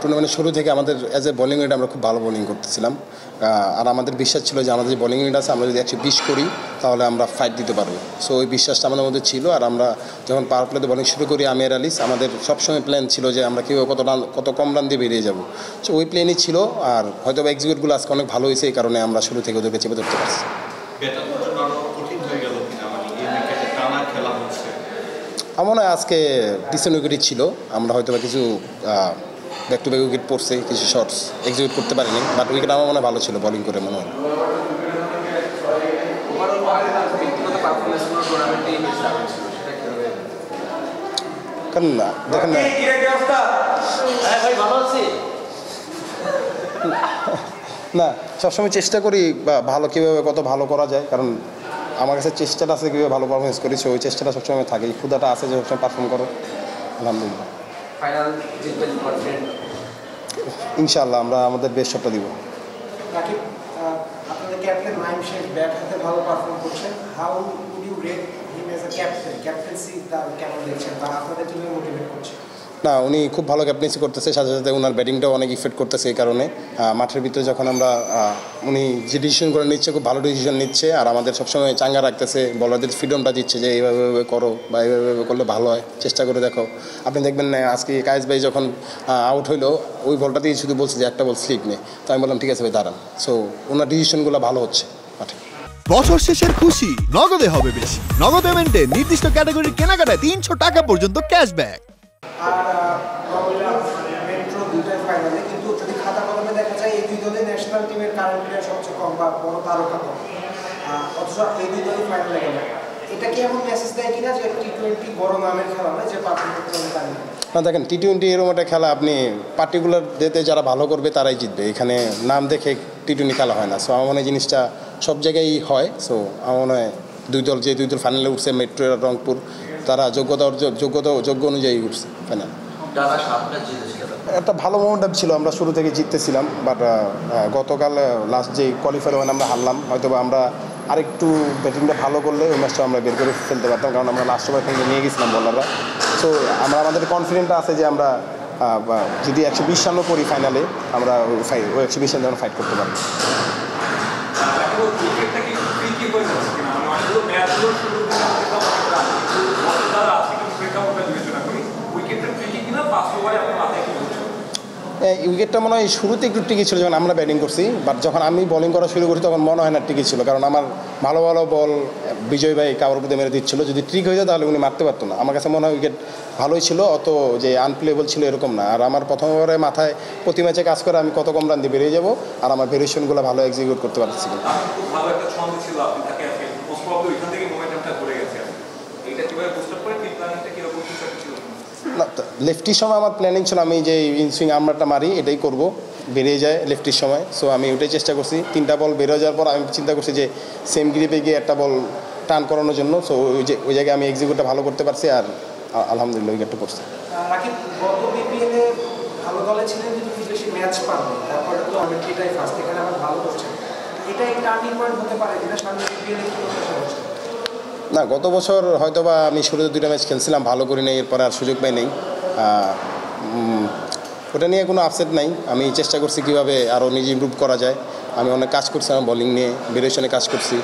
টুর্নামেন্টের শুরু থেকে আমাদের অ্যাজ এ বোলিং ইউনিট আমরা খুব ভালো বোলিং করতেছিলাম, আর আমাদের বিশ্বাস ছিল যে আমাদের যে বোলিং ইউনিট আছে আমরা যদি 120 করি তাহলে আমরা ফাইট দিতে পারবো। সো ওই বিশ্বাসটা আমাদের মধ্যে ছিল। আর আমরা যখন পাওয়ার প্লেতে বোলিং শুরু করি আমি আর আলিস, আমাদের সবসময় প্ল্যান ছিল যে আমরা কীভাবে কত কম রান দিয়ে বেরিয়ে যাব। সো ওই প্ল্যানই ছিল, আর হয়তো এক্সিকিউটগুলো আজকে অনেক ভালো হয়েছে, এই কারণে আমরা শুরু থেকে ওদেরকে চেপে ধরতে পারছি। আমার মনে হয় আজকে ডিসেন্ট উইকেটই ছিল, আমরা হয়তো বা কিছু ব্যাক টু ব্যাক উইকেট পড়ছে, কিছু শর্টস এক্সিকিউট করতে পারিনি, বাট উইকেট আমার মনে হয় ভালো ছিল বোলিং করে মনে হয়। কারণ দেখেন না সবসময় চেষ্টা করি বা ভালো কীভাবে কত ভালো করা যায়, কারণ আমার কাছে চেষ্টাটা আছে কীভাবে ভালো পারফরমেন্স করি, ওই চেষ্টাটা সবসময় থাকে, এই ক্ষুদাটা আছে যে সবসময় পারফর্ম করো। আলহামদুলিল্লাহ ইনশাআল্লাহ আমরা আমাদের বেস্ট শটটা দিব। আপনাদের ক্যাপ্টেন মাইম শেখ ব্যাট হাতে ভালো পারফর্ম করছেন, how would you rate him as a captain, captaincy তার কেমন দেখছেন বা আপনাদের কিভাবে মোটিভেট করছে? না উনি খুব ভালো ক্যাপ্টেন্সি করতেছে, সাথে সাথে ওনার ব্যাটিংটাও অনেক ইফেক্ট করতেছে, এই কারণে মাঠের ভিতরে যখন আমরা উনি যে ডিসিশন করে নিচ্ছে খুব ভালো ডিসিশন নিচ্ছে, আর আমাদের সবসময় চাঙ্গা রাখতেছে, বলারদের ফ্রিডমটা দিচ্ছে যে এইভাবে করো বা এইভাবে করলে ভালো হয়, চেষ্টা করে দেখো। আপনি দেখবেন না আজকে কায়েস ভাই যখন আউট হইলো ওই বলটাতেই শুধু বলছে যে একটা বল স্লিপ নেই, তো আমি বললাম ঠিক আছে ভাই দাঁড়ান। সো ওনার ডিসিশনগুলো ভালো হচ্ছে মাঠে। বছর শেষের খুশি নগদে হবে বেশি। নগদ পেমেন্টে নির্দিষ্ট ক্যাটাগরির কেনাকাটায় 300 টাকা পর্যন্ত ক্যাশব্যাক। মেট্রো দুইটাই ফাইনালে, কিন্তু যদি খাতা কলমে দেখা যায় এই দুই দলে ন্যাশনাল টিমের কারেন্ট প্লেয়ার সবচেয়ে কম বা বড় তারকা কম, অথচ এই দুই দলই ফাইনালে গেল। এটা কি এমন মেসেজ দেয় কিনা যে টি-20 বড় নামের খেলা নয়, যে পারফর্ম করতে হবে তাই না? দেখেন টি-20 এরকম একটা খেলা, আপনি পার্টিকুলার ডেতে যারা ভালো করবে তারাই জিতবে, এখানে নাম দেখে টি-20 খেলা হয় না। সো আমার মনে হয় জিনিসটা সব জায়গায় হয়। সো আমার মনে হয় দুই দল ফাইনালে উঠছে, মেট্রো রংপুর, তারা যোগ্য অনুযায়ী উঠছে ফাইনাল। একটা ভালো মোমেন্টাম ছিল, আমরা শুরু থেকে জিততেছিলাম, বাট গতকাল লাস্ট যে কোয়ালিফায়ার ওখানে আমরা হারলাম। হয়তো বা আমরা আরেকটু ব্যাটিংটা ভালো করলে ওই ম্যাচটা আমরা বের করে ফেলতে পারতাম, কারণ আমরা লাস্ট ওভার থেকে নিয়ে গেছিলাম বলাররা। সো আমাদের কনফিডেন্টটা আছে যে আমরা যদি 120 রানও করি ফাইনালে, আমরা ওই 120 রান যেন ফাইট করতে পারবো। উইকেটটা মনে হয় শুরুতে একটু টিকি ছিল যখন আমরা ব্যাটিং করছি, বাট যখন আমি বোলিং করা শুরু করছি তখন মনে হয় না টিকি ছিল, কারণ আমার ভালো ভালো বল বিজয় ভাই কাবার মধ্যে মেরে দিচ্ছিল। যদি ট্রিক হয়ে যায় তাহলে উনি মারতে পারতো না। আমার কাছে মনে হয় উইকেট ভালোই ছিল, অত যে আনপ্লেবল ছিল এরকম না। আর আমার প্রথম ওভারে মাথায় প্রতি ম্যাচে কাজ করে আমি কত কম রান দিয়ে বেরিয়ে যাবো, আর আমার ভেরিয়েশনগুলো ভালো এক্সিকিউট করতে পারছি। না লেফটির সময় আমার প্ল্যানিং ছিল আমি যে ইনসুইং আমরাটা মারি এটাই করব, বেরিয়ে যায় লেফটির সময়। সো আমি ওটাই চেষ্টা করছি। 3টা বল বেরোয় যাওয়ার পর আমি চিন্তা করছি যে সেম গ্রিপে গিয়ে একটা বল টার্ন করানোর জন্য। সো ওই জায়গায় আমি এক্সিকিউটটা ভালো করতে পারছি, আর আলহামদুলিল্লাহ উইকেটটা পড়ছে। গত বিপিএলে ভালো দলে ছিলেন কিন্তু খুব বেশি ম্যাচ পাননি, তারপরে তো আমি এটাই ফার্স্ট, এখানে আবার ভালো করছেন, এটাই টার্নিং পয়েন্ট হতে পারে যেটা সামনে বিপিএলে কি করতে হচ্ছে? না গত বছর হয়তো বা আমি শুরুতে 2টা ম্যাচ খেলছিলাম, ভালো করি নাই, এরপরে আর সুযোগ পাই নেই। ওটা নিয়ে কোনো আপসেট নাই। আমি চেষ্টা করছি কীভাবে আরও নিজে ইমপ্রুভ করা যায়। আমি অনেক কাজ করছি, আমার বোলিং নিয়ে ভেরিয়েশনে কাজ করছি।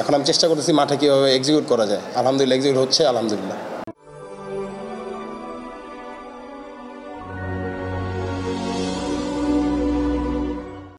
এখন আমি চেষ্টা করতেছি মাঠে কীভাবে এক্সিকিউট করা যায়। আলহামদুলিল্লাহ এক্সিকিউট হচ্ছে, আলহামদুলিল্লাহ।